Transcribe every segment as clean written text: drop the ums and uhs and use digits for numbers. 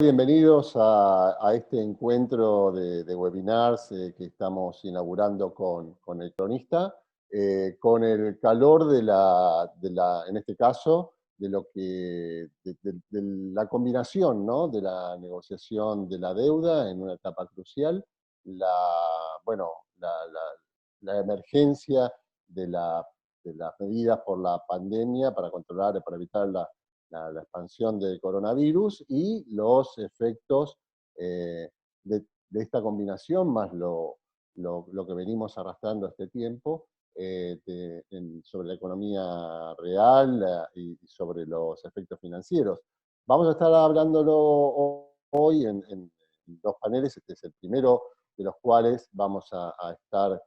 Bienvenidos a este encuentro de webinars que estamos inaugurando con el cronista, con el calor en este caso, de lo que, de la combinación, ¿no?, de la negociación de la deuda en una etapa crucial, bueno, la emergencia de, de las medidas por la pandemia para controlar, para evitar la expansión del coronavirus y los efectos de esta combinación, más lo que venimos arrastrando este tiempo, sobre la economía real y sobre los efectos financieros. Vamos a estar hablándolo hoy en dos paneles. Este es el primero de los cuales vamos a estar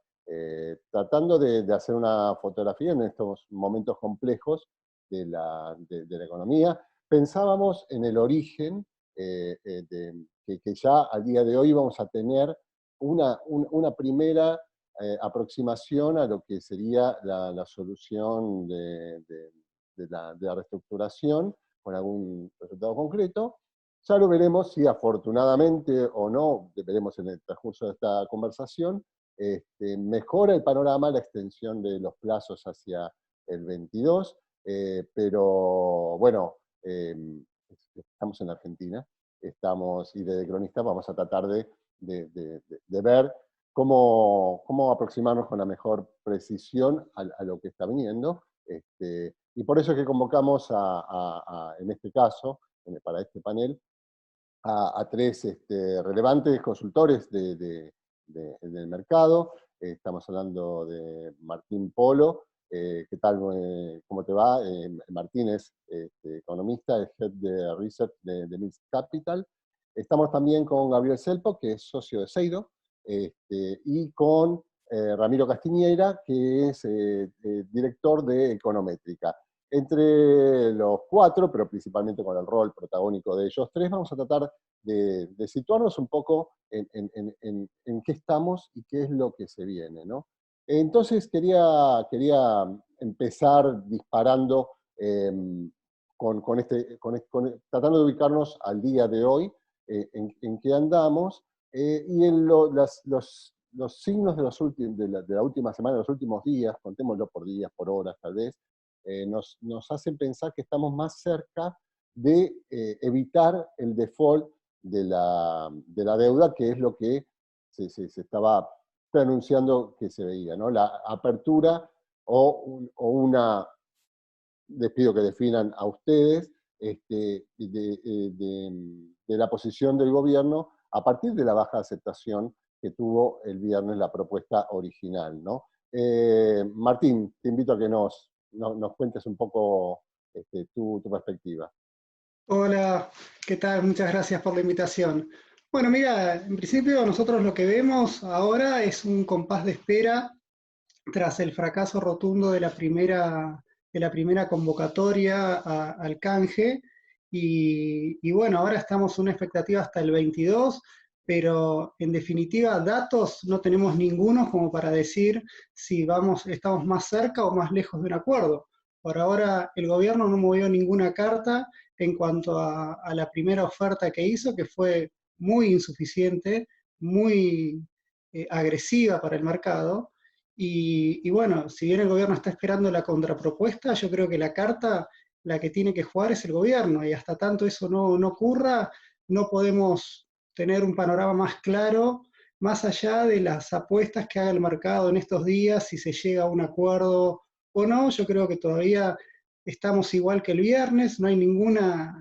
tratando de hacer una fotografía en estos momentos complejos de la economía. Pensábamos en el origen, que ya al día de hoy vamos a tener una primera aproximación a lo que sería la solución de la reestructuración con algún resultado concreto. Ya lo veremos si afortunadamente o no, veremos en el transcurso de esta conversación, mejora el panorama la extensión de los plazos hacia el 22, pero bueno, estamos en Argentina, y desde Cronista vamos a tratar de ver cómo aproximarnos con la mejor precisión a lo que está viniendo. Y por eso es que convocamos en este caso, para este panel, a tres relevantes consultores del mercado. Estamos hablando de Martín Polo. ¿Qué tal? ¿Cómo te va? Martín es economista, es Head de Research de Mills Capital. Estamos también con Gabriel Selpo, que es socio de Seido, y con Ramiro Castiñeira, que es director de Econométrica. Entre los cuatro, pero principalmente con el rol protagónico de ellos tres, vamos a tratar de situarnos un poco en qué estamos y qué es lo que se viene, ¿no? Entonces quería empezar disparando tratando de ubicarnos al día de hoy, en qué andamos, y en los signos de la última semana, de los últimos días, contémoslo por días, por horas tal vez, nos hacen pensar que estamos más cerca de evitar el default de la deuda, que es lo que se estaba anunciando que se veía, ¿no? La apertura les pido que definan a ustedes, de la posición del gobierno a partir de la baja aceptación que tuvo el viernes la propuesta original, ¿no? Martín, te invito a que nos cuentes un poco tu perspectiva. Hola, ¿qué tal? Muchas gracias por la invitación. Bueno, mira, en principio nosotros lo que vemos ahora es un compás de espera tras el fracaso rotundo de la primera convocatoria al canje. Y bueno, ahora estamos en una expectativa hasta el 22, pero en definitiva datos no tenemos ninguno como para decir si estamos más cerca o más lejos de un acuerdo. Por ahora el gobierno no movió ninguna carta en cuanto a la primera oferta que hizo, que fue muy insuficiente, muy agresiva para el mercado. Y bueno, si bien el gobierno está esperando la contrapropuesta, yo creo que la carta, la que tiene que jugar es el gobierno, y hasta tanto eso no ocurra, no podemos tener un panorama más claro, más allá de las apuestas que haga el mercado en estos días, si se llega a un acuerdo o no. Yo creo que todavía estamos igual que el viernes, no hay ninguna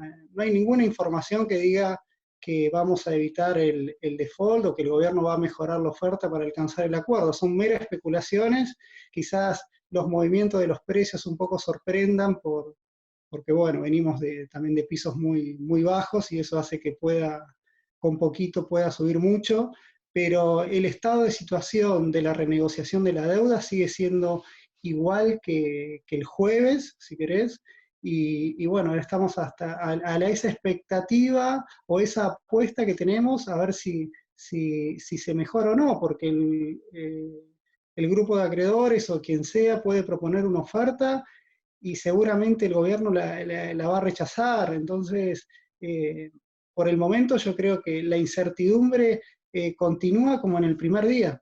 información que diga que vamos a evitar el default o que el gobierno va a mejorar la oferta para alcanzar el acuerdo. Son meras especulaciones. Quizás los movimientos de los precios un poco sorprendan porque bueno, venimos también de pisos muy bajos, y eso hace que con poquito pueda subir mucho, pero el estado de situación de la renegociación de la deuda sigue siendo igual que el jueves, si querés. Y bueno, estamos hasta a esa expectativa o esa apuesta que tenemos a ver si se mejora o no, porque el grupo de acreedores o quien sea puede proponer una oferta y seguramente el gobierno la va a rechazar. Entonces, por el momento yo creo que la incertidumbre continúa como en el primer día,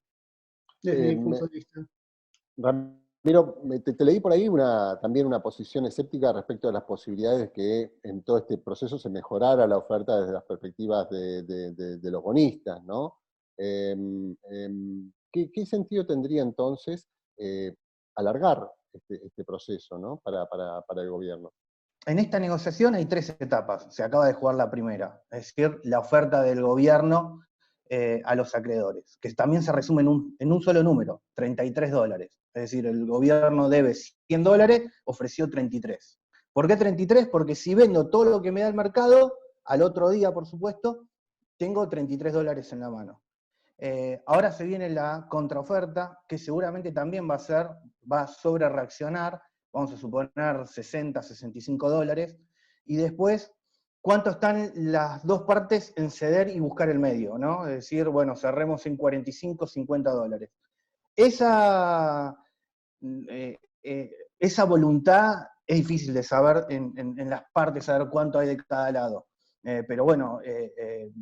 desde mi punto de vista. Ramiro, te leí por ahí también una posición escéptica respecto a las posibilidades de que en todo este proceso se mejorara la oferta desde las perspectivas de los bonistas, ¿no? ¿Qué sentido tendría entonces alargar este proceso, ¿no? para el gobierno? En esta negociación hay 3 etapas, se acaba de jugar la primera, es decir, la oferta del gobierno a los acreedores, que también se resume en un solo número, $33. Es decir, el gobierno debe $100, ofreció 33. ¿Por qué 33? Porque si vendo todo lo que me da el mercado, al otro día, por supuesto, tengo $33 en la mano. Ahora se viene la contraoferta, que seguramente también va a sobre reaccionar, vamos a suponer 60, $65, y después, ¿cuánto están las dos partes en ceder y buscar el medio, ¿no? Es decir, bueno, cerremos en 45, $50. Esa, esa voluntad es difícil de saber en las partes, saber cuánto hay de cada lado. Pero bueno,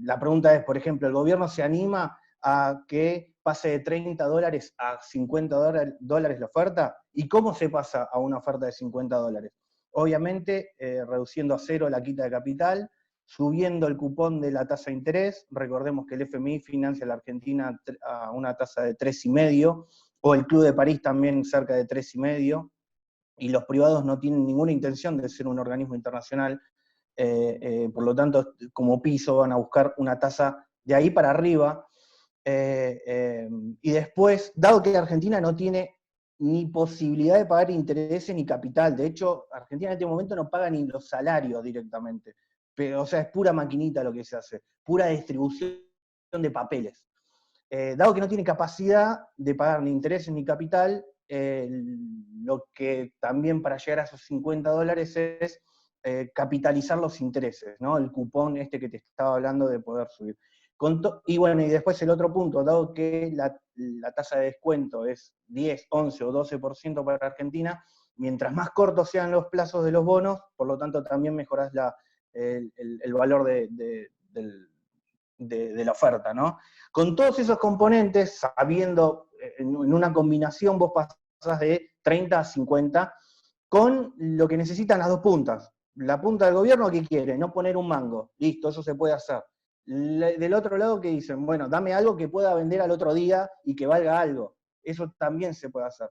la pregunta es, por ejemplo, ¿el gobierno se anima a que pase de $30 a $50 la oferta? ¿Y cómo se pasa a una oferta de $50? Obviamente, reduciendo a cero la quita de capital, subiendo el cupón de la tasa de interés. Recordemos que el FMI financia a la Argentina a una tasa de 3,5, o el Club de París también cerca de 3,5, y los privados no tienen ninguna intención de ser un organismo internacional, por lo tanto, como piso van a buscar una tasa de ahí para arriba, y después, dado que Argentina no tiene ni posibilidad de pagar intereses ni capital, de hecho, Argentina en este momento no paga ni los salarios directamente, pero, o sea, es pura maquinita lo que se hace, pura distribución de papeles. Dado que no tiene capacidad de pagar ni intereses ni capital, lo que también para llegar a esos $50 es capitalizar los intereses, ¿no? El cupón este que te estaba hablando de poder subir. Y bueno, y después el otro punto, dado que la tasa de descuento es 10, 11 o 12% para Argentina, mientras más cortos sean los plazos de los bonos, por lo tanto también mejorás el valor de la oferta, ¿no? Con todos esos componentes, sabiendo en una combinación, vos pasás de 30 a 50, con lo que necesitan las dos puntas. La punta del gobierno, ¿qué quiere? No poner un mango. Listo, eso se puede hacer. Del otro lado, ¿qué dicen? Bueno, dame algo que pueda vender al otro día y que valga algo. Eso también se puede hacer.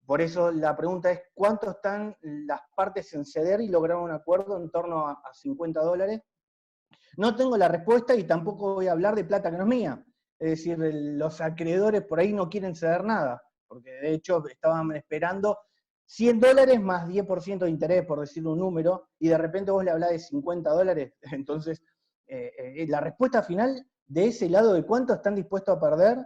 Por eso la pregunta es, ¿cuánto están las partes en ceder y lograr un acuerdo en torno a $50? No tengo la respuesta y tampoco voy a hablar de plata que no es mía. Es decir, los acreedores por ahí no quieren ceder nada, porque de hecho estaban esperando $100 más 10% de interés, por decir un número, y de repente vos le hablás de $50. Entonces, la respuesta final de ese lado de cuánto están dispuestos a perder,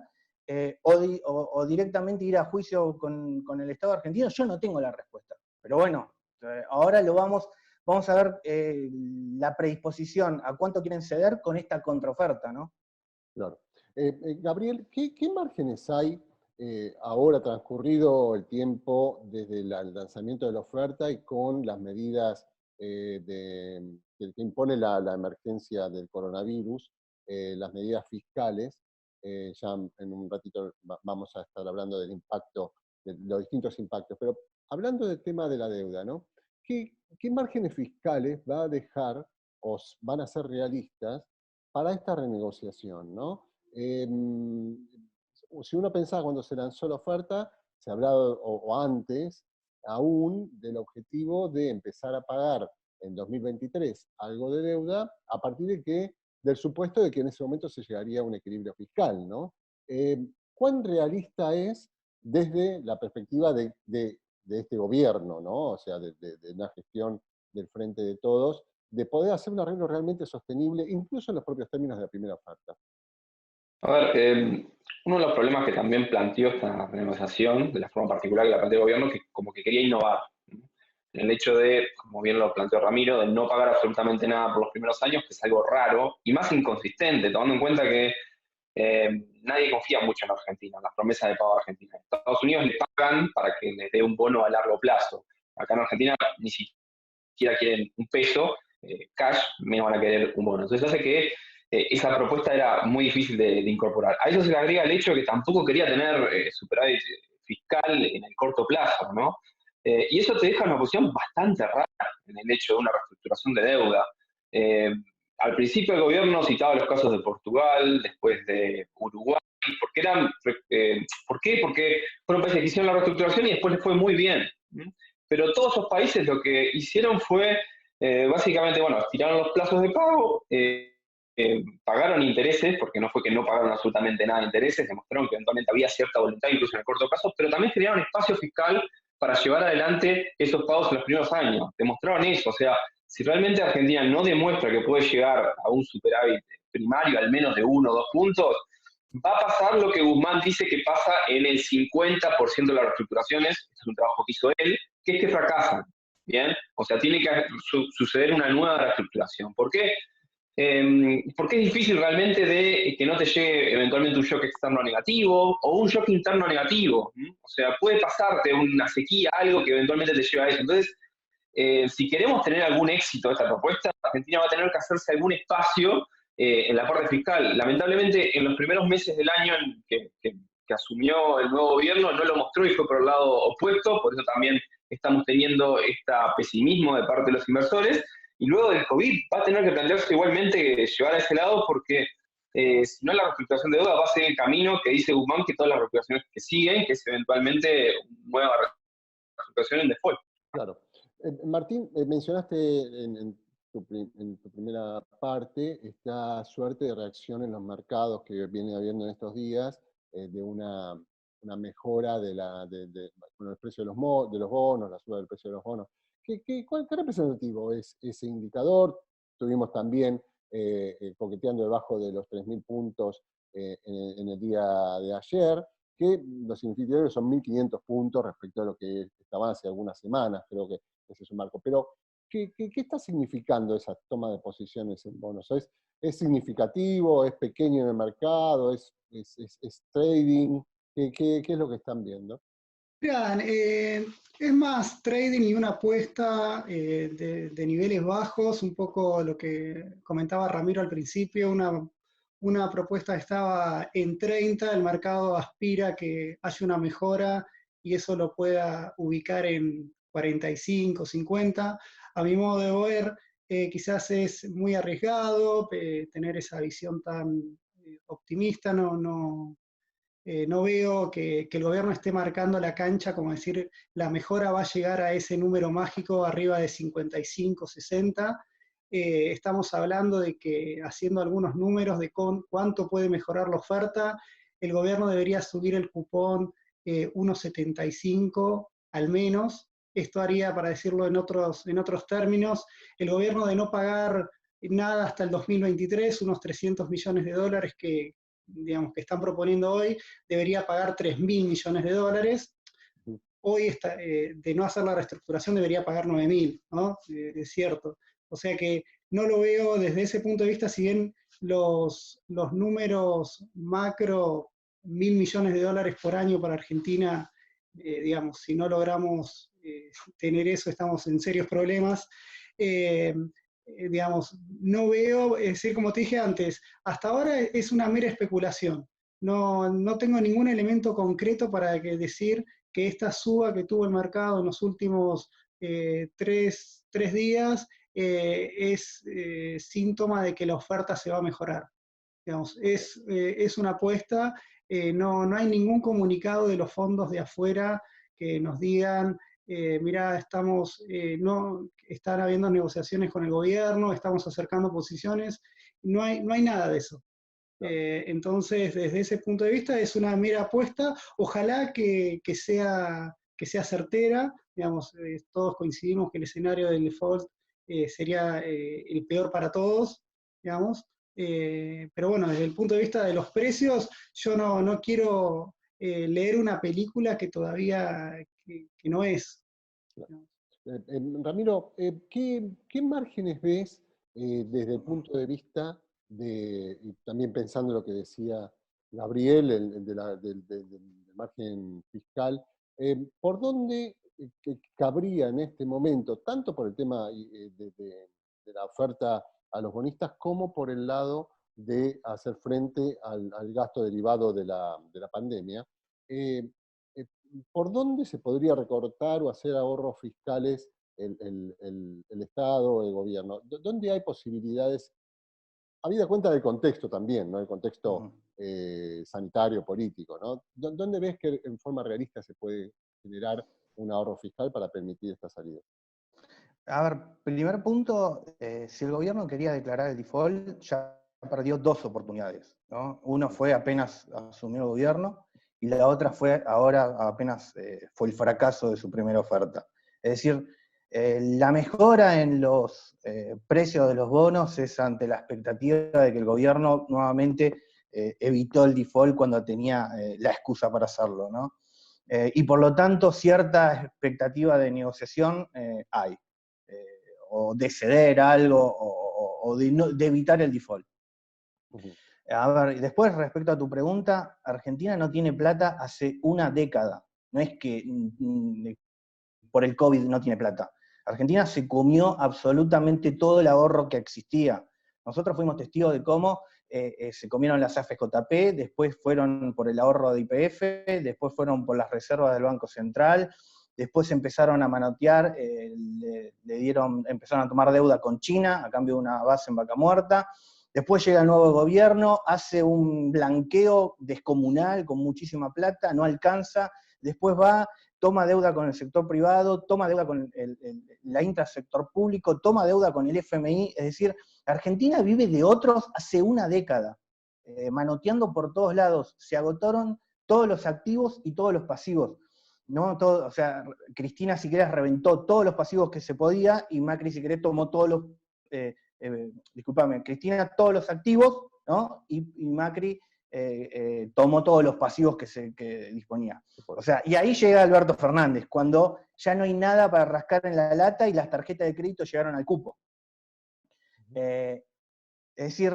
o directamente ir a juicio con el Estado argentino, yo no tengo la respuesta. Pero bueno, ahora vamos a ver la predisposición a cuánto quieren ceder con esta contraoferta, ¿no? Claro. Gabriel, ¿qué márgenes hay ahora transcurrido el tiempo desde el lanzamiento de la oferta y con las medidas que impone la emergencia del coronavirus, las medidas fiscales? Ya en un ratito vamos a estar hablando del impacto, de los distintos impactos, pero hablando del tema de la deuda, ¿no? ¿Qué márgenes fiscales va a dejar o van a ser realistas para esta renegociación, ¿no? Si uno pensaba cuando se lanzó la oferta, se ha hablado, o antes, aún del objetivo de empezar a pagar en 2023 algo de deuda a partir del supuesto de que en ese momento se llegaría a un equilibrio fiscal, ¿no? ¿Cuán realista es desde la perspectiva de este gobierno, ¿no? O sea, de una gestión del Frente de Todos, de poder hacer un arreglo realmente sostenible, incluso en los propios términos de la primera oferta? A ver, uno de los problemas que también planteó esta renegociación, de la forma particular que la planteó el gobierno, que como que quería innovar. El hecho de, como bien lo planteó Ramiro, de no pagar absolutamente nada por los primeros años, que es algo raro y más inconsistente, tomando en cuenta que nadie confía mucho en Argentina, en las promesas de pago a Argentina. Estados Unidos le pagan para que les dé un bono a largo plazo. Acá en Argentina ni siquiera quieren un peso, cash, menos van a querer un bono. Entonces hace que esa propuesta era muy difícil de incorporar. A eso se le agrega el hecho de que tampoco quería tener superávit fiscal en el corto plazo, ¿no? Y eso te deja en una posición bastante rara en el hecho de una reestructuración de deuda. Al principio el gobierno citaba los casos de Portugal, después de Uruguay, porque eran, ¿por qué? Porque fueron países que hicieron la reestructuración y después les fue muy bien. Pero todos esos países lo que hicieron fue, básicamente, bueno, estiraron los plazos de pago, pagaron intereses, porque no fue que no pagaron absolutamente nada de intereses, demostraron que eventualmente había cierta voluntad incluso en el corto plazo, pero también generaron espacio fiscal para llevar adelante esos pagos en los primeros años. Demostraron eso, o sea, si realmente Argentina no demuestra que puede llegar a un superávit primario al menos de 1 o 2 puntos, va a pasar lo que Guzmán dice que pasa en el 50% de las reestructuraciones, este es un trabajo que hizo él, que es que fracasan, ¿bien? O sea, tiene que suceder una nueva reestructuración. ¿Por qué? Porque es difícil realmente de que no te llegue eventualmente un shock externo negativo o un shock interno negativo. O sea, puede pasarte una sequía, algo que eventualmente te lleva a eso. Entonces, si queremos tener algún éxito de esta propuesta, Argentina va a tener que hacerse algún espacio en la parte fiscal. Lamentablemente, en los primeros meses del año en que asumió el nuevo gobierno, no lo mostró y fue por el lado opuesto, por eso también estamos teniendo este pesimismo de parte de los inversores. Y luego del COVID va a tener que plantearse igualmente llevar a ese lado porque si no la reestructuración de deuda va a seguir el camino que dice Guzmán que todas las reestructuraciones que siguen, que es eventualmente una nueva reestructuración en default. Claro. Martín, mencionaste en tu primera parte esta suerte de reacción en los mercados que viene habiendo en estos días, de una mejora con el precio de los bonos, la suba del precio de los bonos. ¿Qué representativo es ese indicador? Estuvimos también coqueteando debajo de los 3.000 puntos en el día de ayer, que los indicadores son 1.500 puntos respecto a lo que estaban hace algunas semanas, creo que ese es un marco. Pero, ¿qué está significando esa toma de posiciones en bonos? ¿Es significativo? ¿Es pequeño en el mercado? ¿Es trading? ¿Qué es lo que están viendo? Mirá, es más trading y una apuesta de niveles bajos, un poco lo que comentaba Ramiro al principio, una propuesta estaba en 30, el mercado aspira a que haya una mejora y eso lo pueda ubicar en 45, 50. A mi modo de ver, quizás es muy arriesgado tener esa visión tan optimista, no veo que el gobierno esté marcando la cancha, como decir, la mejora va a llegar a ese número mágico arriba de 55, 60. Estamos hablando de que, haciendo algunos números de cuánto puede mejorar la oferta, el gobierno debería subir el cupón 1,75 al menos. Esto haría, para decirlo en otros términos, el gobierno de no pagar nada hasta el 2023, unos 300 millones de dólares que, digamos, que están proponiendo hoy, debería pagar 3.000 millones de dólares. Hoy de no hacer la reestructuración debería pagar 9.000, ¿no? Es cierto. O sea que no lo veo desde ese punto de vista, si bien los números macro, 1.000 millones de dólares por año para Argentina, digamos, si no logramos tener eso, estamos en serios problemas. Digamos, no veo, es decir, como te dije antes, hasta ahora es una mera especulación. No tengo ningún elemento concreto para decir que esta suba que tuvo el mercado en los últimos 3 días es síntoma de que la oferta se va a mejorar. Digamos, es una apuesta, no hay ningún comunicado de los fondos de afuera que nos digan mirá, están habiendo negociaciones con el gobierno, estamos acercando posiciones, no hay nada de eso. Entonces, desde ese punto de vista, es una mera apuesta, ojalá que sea certera, digamos, todos coincidimos que el escenario del default sería el peor para todos, digamos, pero bueno, desde el punto de vista de los precios, yo no quiero leer una película que todavía que no es. Ramiro, ¿qué márgenes ves desde el punto de vista y también pensando en lo que decía Gabriel, el del margen fiscal, por dónde cabría en este momento, tanto por el tema de la oferta a los bonistas, como por el lado de hacer frente al gasto derivado de la pandemia. Eh, ¿Por dónde se podría recortar o hacer ahorros fiscales el Estado o el gobierno? ¿Dónde hay posibilidades, habida cuenta del contexto también, ¿no? El contexto sanitario, político, ¿no? ¿Dónde ves que en forma realista se puede generar un ahorro fiscal para permitir esta salida? A ver, primer punto, si el gobierno quería declarar el default, ya perdió dos oportunidades, ¿no? Uno fue apenas asumió el gobierno, y la otra fue ahora apenas fue el fracaso de su primera oferta. Es decir, la mejora en los precios de los bonos es ante la expectativa de que el gobierno nuevamente evitó el default cuando tenía la excusa para hacerlo, ¿no? Y por lo tanto, cierta expectativa de negociación hay. O de ceder algo, o de evitar el default. Ujú. A ver, después respecto a tu pregunta, Argentina no tiene plata hace una década. No es que por el COVID no tiene plata. Argentina se comió absolutamente todo el ahorro que existía. Nosotros fuimos testigos de cómo se comieron las AFJP, después fueron por el ahorro de YPF, después fueron por las reservas del Banco Central, después empezaron a manotear, empezaron a tomar deuda con China a cambio de una base en Vaca Muerta. Después llega el nuevo gobierno, hace un blanqueo descomunal con muchísima plata, no alcanza. Después va, toma deuda con el sector privado, toma deuda con la intrasector público, toma deuda con el FMI. Es decir, Argentina vive de otros hace una década, manoteando por todos lados. Se agotaron todos los activos y todos los pasivos. ¿No? Todo, o sea, Cristina, si querés, reventó todos los pasivos que se podía, y Macri, si querés, tomó todos los... disculpame, Cristina todos los activos, ¿no? Y Macri tomó todos los pasivos que disponía. O sea, y ahí llega Alberto Fernández, cuando ya no hay nada para rascar en la lata y las tarjetas de crédito llegaron al cupo. Es decir,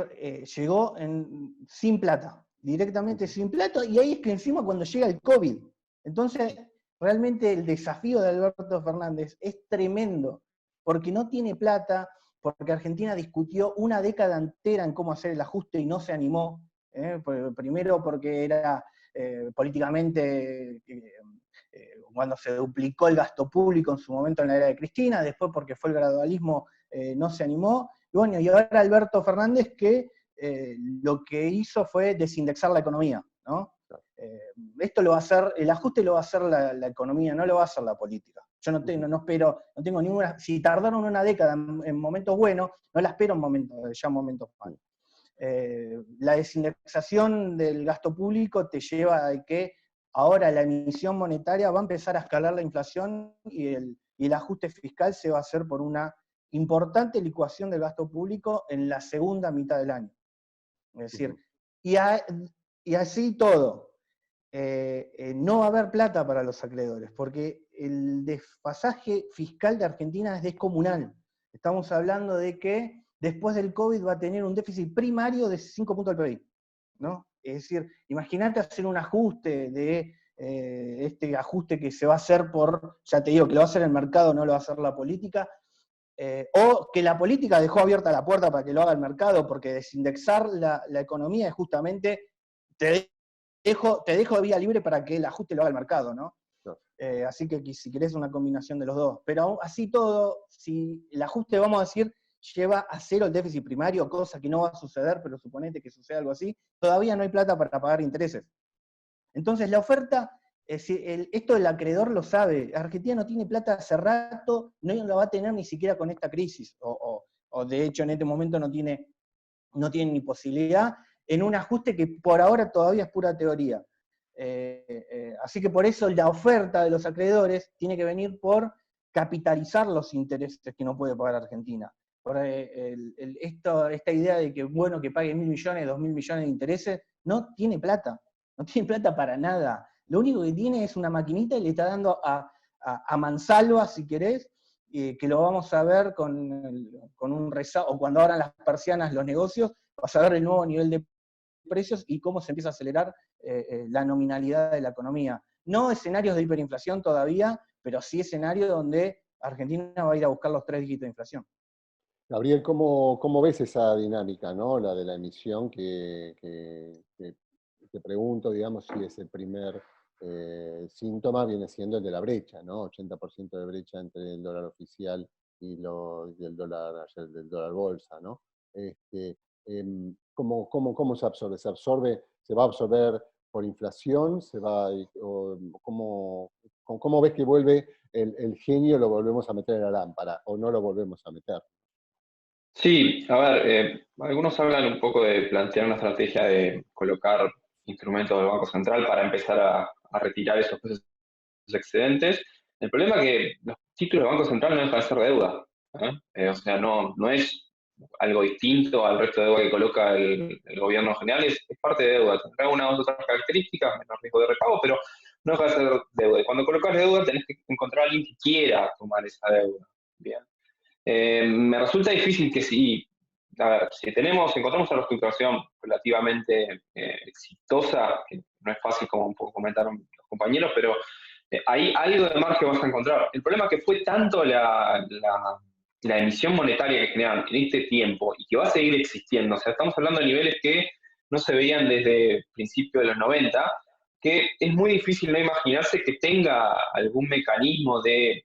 llegó sin plata, directamente sin plata, y ahí es que encima cuando llega el COVID. Entonces, realmente el desafío de Alberto Fernández es tremendo, porque no tiene plata, porque Argentina discutió una década entera en cómo hacer el ajuste y no se animó. Primero porque era políticamente, cuando se duplicó el gasto público en su momento en la era de Cristina, después porque fue el gradualismo, no se animó. Y bueno, y ahora Alberto Fernández, que lo que hizo fue desindexar la economía, ¿no? Esto lo va a hacer, el ajuste lo va a hacer la economía, no lo va a hacer la política. Yo no espero, no tengo ninguna, si tardaron una década en momentos buenos, no la espero en momentos malos. La desindexación del gasto público te lleva a que ahora la emisión monetaria va a empezar a escalar la inflación, y el ajuste fiscal se va a hacer por una importante licuación del gasto público en la segunda mitad del año. Es decir, y así todo. No va a haber plata para los acreedores, porque el desfasaje fiscal de Argentina es descomunal. Estamos hablando de que después del COVID va a tener un déficit primario de 5 puntos del PBI, ¿no? Es decir, imagínate hacer un ajuste de este ajuste que se va a hacer ya te digo, que lo va a hacer el mercado, no lo va a hacer la política, o que la política dejó abierta la puerta para que lo haga el mercado, porque desindexar la economía es justamente te dejo vía libre para que el ajuste lo haga el mercado, ¿no? Claro. Así que si querés una combinación de los dos. Pero así todo, si el ajuste, vamos a decir, lleva a cero el déficit primario, cosa que no va a suceder, pero suponete que suceda algo así, todavía no hay plata para pagar intereses. Entonces la oferta, esto el acreedor lo sabe, Argentina no tiene plata hace rato, no la va a tener ni siquiera con esta crisis, o de hecho en este momento no tiene ni posibilidad, en un ajuste que por ahora todavía es pura teoría. Así que por eso la oferta de los acreedores tiene que venir por capitalizar los intereses que no puede pagar Argentina. Por esta idea de que, bueno, que pague 1.000 millones, 2.000 millones de intereses, no tiene plata para nada. Lo único que tiene es una maquinita y le está dando a mansalva, si querés, que lo vamos a ver con un rezago, o cuando abran las persianas los negocios, vas a ver el nuevo nivel de precios y cómo se empieza a acelerar la nominalidad de la economía. No escenarios de hiperinflación todavía, pero sí escenarios donde Argentina va a ir a buscar los 3 dígitos de inflación. Gabriel, ¿cómo ves esa dinámica, ¿no? La de la emisión, que te pregunto, digamos, si es el primer síntoma, viene siendo el de la brecha, ¿no? 80% de brecha entre el dólar oficial y el dólar, ayer, del dólar bolsa, ¿no? ¿Cómo se absorbe? ¿Se va a absorber por inflación? ¿Cómo ves que vuelve el genio, lo volvemos a meter en la lámpara o no lo volvemos a meter? Sí, a ver, algunos hablan un poco de plantear una estrategia de colocar instrumentos del Banco Central para empezar a retirar esos pesos excedentes. El problema es que los títulos del Banco Central no dejan de ser deuda. ¿Eh? O sea, no es algo distinto al resto de deuda que coloca el gobierno general, es parte de deuda. Tendrá unas u otras características, menos riesgo de repago, pero no deja de ser deuda. Y cuando colocas deuda tenés que encontrar a alguien que quiera tomar esa deuda. Bien. Me resulta difícil que a ver, si encontramos una reestructuración relativamente exitosa, que no es fácil como un poco comentaron los compañeros, pero hay algo de margen que vas a encontrar. El problema es que fue tanto la emisión monetaria que generan en este tiempo y que va a seguir existiendo, o sea, estamos hablando de niveles que no se veían desde principios de los 90, que es muy difícil no imaginarse que tenga algún mecanismo de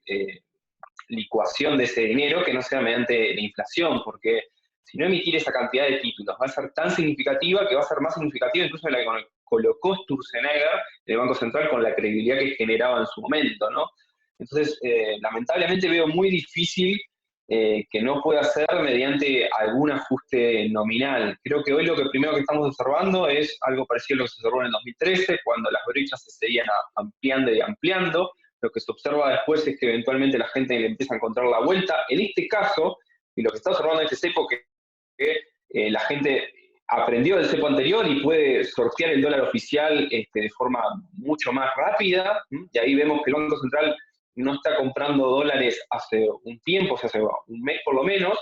licuación de ese dinero que no sea mediante la inflación, porque si no emitir esa cantidad de títulos va a ser tan significativa que va a ser más significativa incluso de la que colocó Sturzenegger, el Banco Central, con la credibilidad que generaba en su momento, ¿no? Entonces, lamentablemente veo muy difícil que no pueda ser mediante algún ajuste nominal. Creo que hoy lo que primero que estamos observando es algo parecido a lo que se observó en el 2013, cuando las brechas se seguían ampliando y ampliando. Lo que se observa después es que eventualmente la gente le empieza a encontrar la vuelta. En este caso, y lo que está observando en este cepo, que la gente aprendió del cepo anterior y puede sortear el dólar oficial de forma mucho más rápida, y ahí vemos que el Banco Central no está comprando dólares hace un tiempo, o sea, hace un mes por lo menos,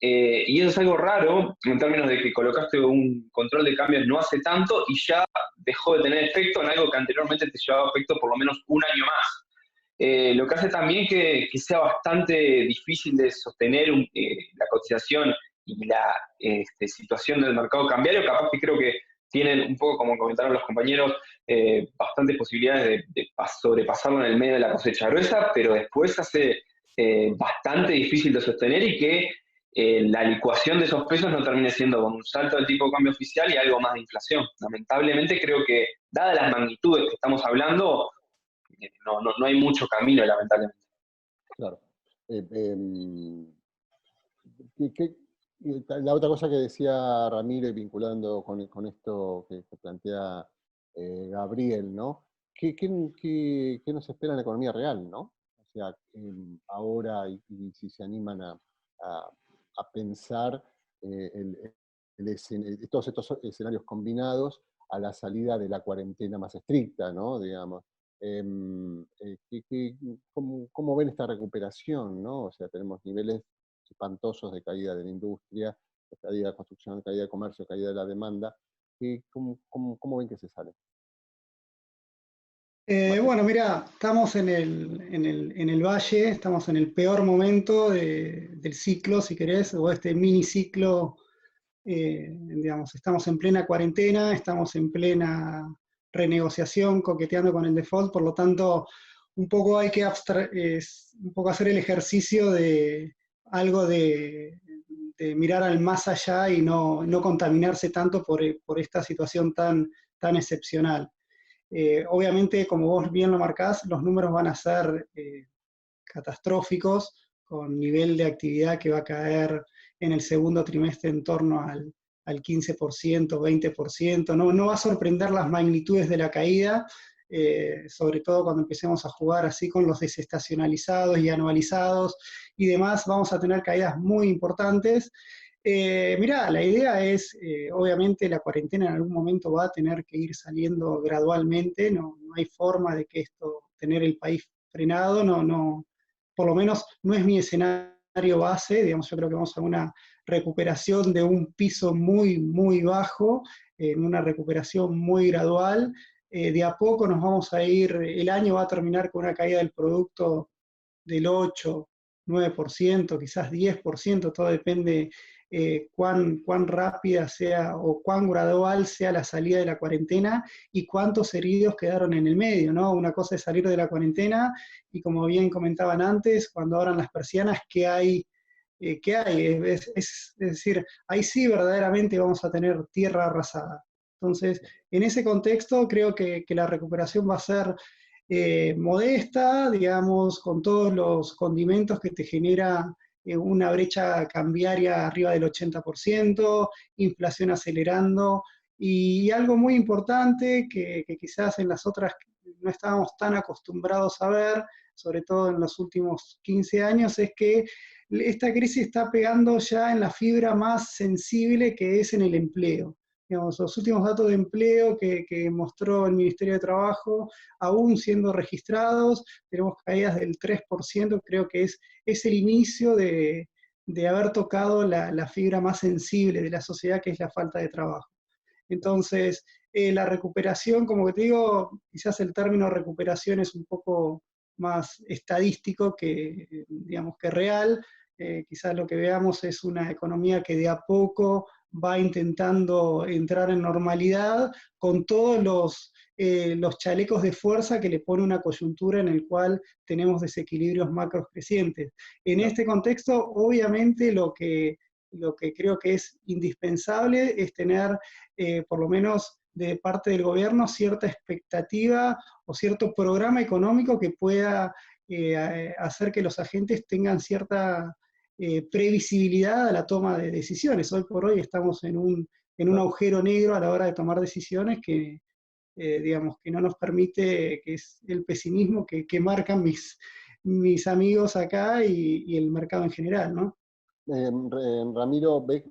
y eso es algo raro en términos de que colocaste un control de cambios no hace tanto y ya dejó de tener efecto en algo que anteriormente te llevaba efecto por lo menos un año más. Lo que hace también que sea bastante difícil de sostener la cotización y la situación del mercado cambiario. Capaz que creo que tienen un poco, como comentaron los compañeros, bastantes posibilidades de sobrepasarlo en el medio de la cosecha gruesa, pero después hace bastante difícil de sostener y que la licuación de esos pesos no termine siendo con un salto del tipo de cambio oficial y algo más de inflación. Lamentablemente creo que, dadas las magnitudes que estamos hablando, no hay mucho camino, lamentablemente. Claro. La otra cosa que decía Ramiro, y vinculando con esto que plantea Gabriel, ¿no? ¿Qué nos espera en la economía real, ¿no? O sea, ahora, y si se animan a pensar todos estos escenarios combinados a la salida de la cuarentena más estricta, ¿no? Digamos. ¿Cómo ven esta recuperación, ¿no? O sea, tenemos niveles espantosos de caída de la industria, de caída de la construcción, caída de comercio, caída de la demanda. ¿Cómo ven que se sale? Bueno, mira, estamos en el valle, estamos en el peor momento del ciclo, si querés, o este mini ciclo, digamos, estamos en plena cuarentena, estamos en plena renegociación, coqueteando con el default, por lo tanto, un poco hay que un poco hacer el ejercicio de algo de mirar al más allá y no contaminarse tanto por esta situación tan excepcional. Obviamente, como vos bien lo marcás, los números van a ser catastróficos, con nivel de actividad que va a caer en el segundo trimestre en torno al 15%, 20%. No va a sorprender las magnitudes de la caída, sobre todo cuando empecemos a jugar así con los desestacionalizados y anualizados y demás, vamos a tener caídas muy importantes. Mirá, la idea es, obviamente la cuarentena en algún momento va a tener que ir saliendo gradualmente, no hay forma de que tener el país frenado, por lo menos no es mi escenario base, digamos, yo creo que vamos a una recuperación de un piso muy, muy bajo, en una recuperación muy gradual, de a poco nos vamos a ir, el año va a terminar con una caída del producto del 8, 9%, quizás 10%, todo depende cuán rápida sea o cuán gradual sea la salida de la cuarentena y cuántos heridos quedaron en el medio, ¿no? Una cosa es salir de la cuarentena y como bien comentaban antes, cuando abran las persianas, ¿qué hay? Es decir, ahí sí verdaderamente vamos a tener tierra arrasada. Entonces, en ese contexto creo que la recuperación va a ser modesta, digamos, con todos los condimentos que te genera una brecha cambiaria arriba del 80%, inflación acelerando, y algo muy importante que quizás en las otras no estábamos tan acostumbrados a ver, sobre todo en los últimos 15 años, es que esta crisis está pegando ya en la fibra más sensible que es en el empleo. Digamos, los últimos datos de empleo que mostró el Ministerio de Trabajo, aún siendo registrados, tenemos caídas del 3%, creo que es el inicio de haber tocado la fibra más sensible de la sociedad, que es la falta de trabajo. Entonces, la recuperación, como que te digo, quizás el término recuperación es un poco más estadístico que, digamos, que real. Quizás lo que veamos es una economía que de a poco va intentando entrar en normalidad con todos los chalecos de fuerza que le pone una coyuntura en el cual tenemos desequilibrios macros crecientes. En este contexto, obviamente, lo que creo que es indispensable es tener, por lo menos de parte del gobierno, cierta expectativa o cierto programa económico que pueda hacer que los agentes tengan cierta previsibilidad a la toma de decisiones. Hoy por hoy estamos en un agujero negro a la hora de tomar decisiones que, digamos, que no nos permite, que es el pesimismo que marcan mis amigos acá y el mercado en general, ¿no? Ramiro, ¿ves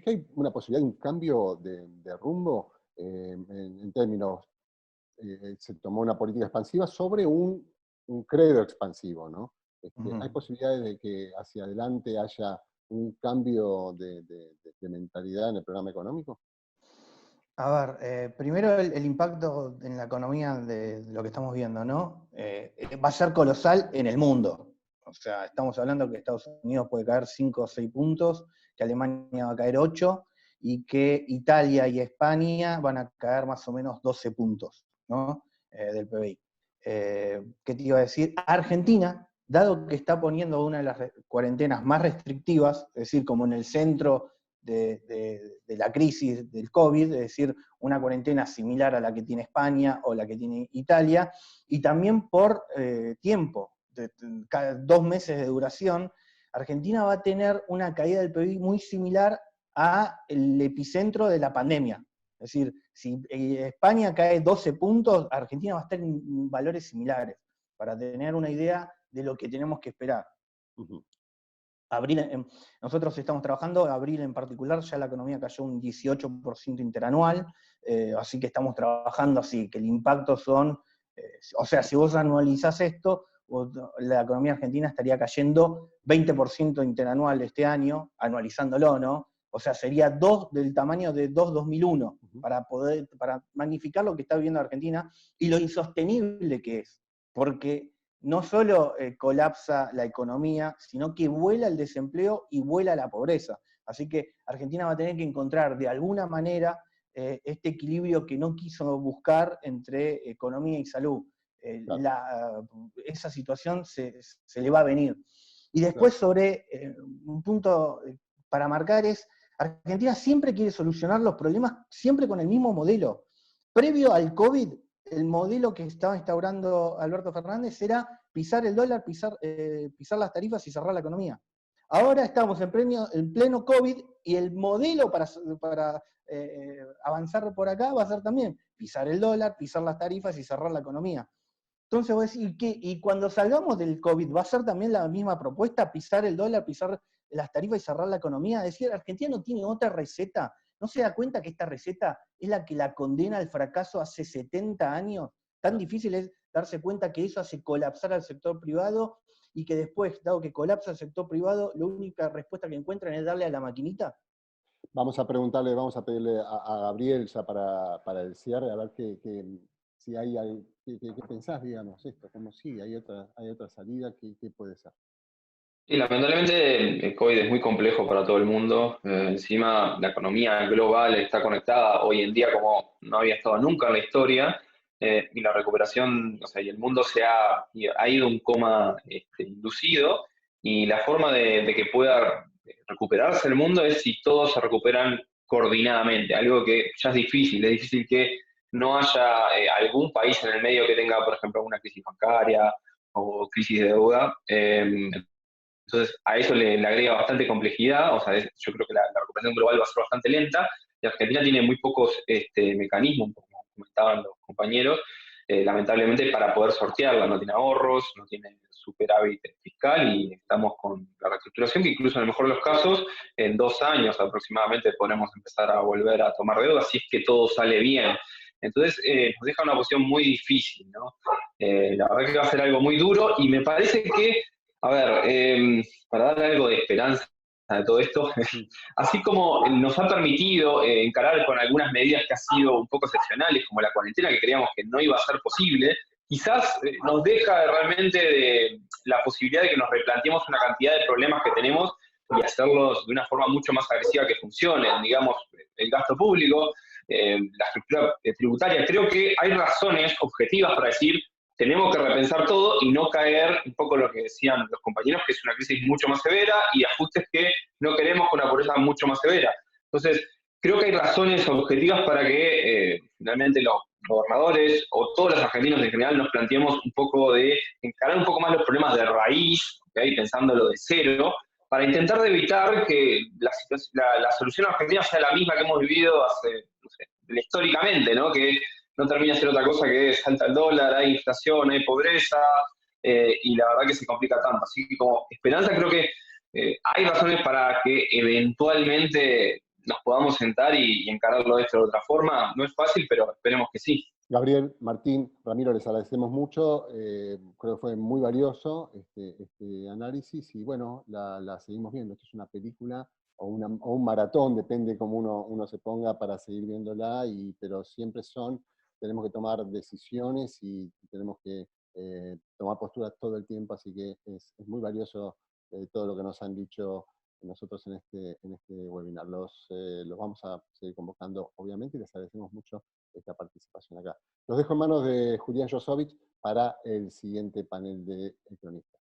que hay una posibilidad de un cambio de rumbo en términos, se tomó una política expansiva sobre un credo expansivo, ¿no? ¿Hay posibilidades de que hacia adelante haya un cambio de mentalidad en el programa económico? A ver, primero el impacto en la economía de lo que estamos viendo, ¿no? Va a ser colosal en el mundo. O sea, estamos hablando que Estados Unidos puede caer 5 o 6 puntos, que Alemania va a caer 8, y que Italia y España van a caer más o menos 12 puntos, ¿no? Del PBI. ¿Qué te iba a decir? Argentina, dado que está poniendo una de las cuarentenas más restrictivas, es decir, como en el centro de la crisis del COVID, es decir, una cuarentena similar a la que tiene España o la que tiene Italia, y también por tiempo, cada 2 meses de duración, Argentina va a tener una caída del PIB muy similar al epicentro de la pandemia. Es decir, si España cae 12 puntos, Argentina va a estar en valores similares, para tener una idea de lo que tenemos que esperar. Uh-huh. Abril, nosotros estamos trabajando, abril en particular, ya la economía cayó un 18% interanual, así que estamos trabajando así, que el impacto son, o sea, si vos anualizás esto, la economía argentina estaría cayendo 20% interanual este año, anualizándolo, ¿no? O sea, sería 2 del tamaño de 2001, para magnificar lo que está viviendo Argentina y lo insostenible que es, porque no solo colapsa la economía, sino que vuela el desempleo y vuela la pobreza. Así que Argentina va a tener que encontrar de alguna manera este equilibrio que no quiso buscar entre economía y salud. Esa situación se le va a venir. Y después sobre un punto para marcar es, Argentina siempre quiere solucionar los problemas siempre con el mismo modelo. Previo al COVID, el modelo que estaba instaurando Alberto Fernández era pisar el dólar, pisar las tarifas y cerrar la economía. Ahora estamos en pleno COVID y el modelo para avanzar por acá va a ser también pisar el dólar, pisar las tarifas y cerrar la economía. Entonces voy a decir, y cuando salgamos del COVID, ¿va a ser también la misma propuesta, pisar el dólar, pisar las tarifas y cerrar la economía? Es decir, Argentina no tiene otra receta. ¿No se da cuenta que esta receta es la que la condena al fracaso hace 70 años? Tan difícil es darse cuenta que eso hace colapsar al sector privado y que después, dado que colapsa el sector privado, la única respuesta que encuentran es darle a la maquinita. Vamos a pedirle a Gabriel ya para el cierre, a ver si hay qué pensás, digamos, esto, como sí, hay otra salida, ¿qué puede ser? Y lamentablemente el COVID es muy complejo para todo el mundo. Encima la economía global está conectada hoy en día como no había estado nunca en la historia. Y la recuperación, o sea, y el mundo ha ido a un coma inducido, y la forma de que pueda recuperarse el mundo es si todos se recuperan coordinadamente, algo que ya es difícil que no haya algún país en el medio que tenga, por ejemplo, una crisis bancaria o crisis de deuda. Entonces, a eso le agrega bastante complejidad. O sea, yo creo que la recuperación global va a ser bastante lenta, y Argentina tiene muy pocos mecanismos, como comentaban los compañeros, lamentablemente, para poder sortearla. No tiene ahorros, no tiene superávit fiscal, y estamos con la reestructuración que incluso en el mejor de los casos, en 2 años aproximadamente podremos empezar a volver a tomar deuda si es que todo sale bien. Entonces, nos deja una posición muy difícil, ¿no? La verdad que va a ser algo muy duro, y me parece que, a ver, para dar algo de esperanza a todo esto, así como nos ha permitido encarar con algunas medidas que han sido un poco excepcionales, como la cuarentena, que creíamos que no iba a ser posible, quizás nos deja realmente la posibilidad de que nos replanteemos una cantidad de problemas que tenemos y hacerlos de una forma mucho más agresiva que funcionen. Digamos, el gasto público, la estructura tributaria. Creo que hay razones objetivas para decir: tenemos que repensar todo y no caer un poco lo que decían los compañeros, que es una crisis mucho más severa y ajustes que no queremos, con una pobreza mucho más severa. Entonces, creo que hay razones objetivas para que finalmente los gobernadores o todos los argentinos en general nos planteemos un poco de encarar un poco más los problemas de raíz, ¿okay? Pensándolo de cero, para intentar de evitar que la solución argentina sea la misma que hemos vivido hace, no sé, históricamente, ¿no? Que no termina siendo otra cosa que salta el dólar, hay inflación, hay pobreza, y la verdad que se complica tanto. Así que, como esperanza, creo que hay razones para que eventualmente nos podamos sentar y encararlo de esta otra forma. No es fácil, pero esperemos que sí. Gabriel, Martín, Ramiro, les agradecemos mucho. Creo que fue muy valioso este análisis, y bueno, la seguimos viendo. Esto es una película o un maratón, depende cómo uno se ponga para seguir viéndola, pero siempre tenemos que tomar decisiones y tenemos que tomar posturas todo el tiempo, así que es muy valioso todo lo que nos han dicho nosotros en este webinar. Los vamos a seguir convocando, obviamente, y les agradecemos mucho esta participación acá. Los dejo en manos de Julián Josovich para el siguiente panel de El Cronista.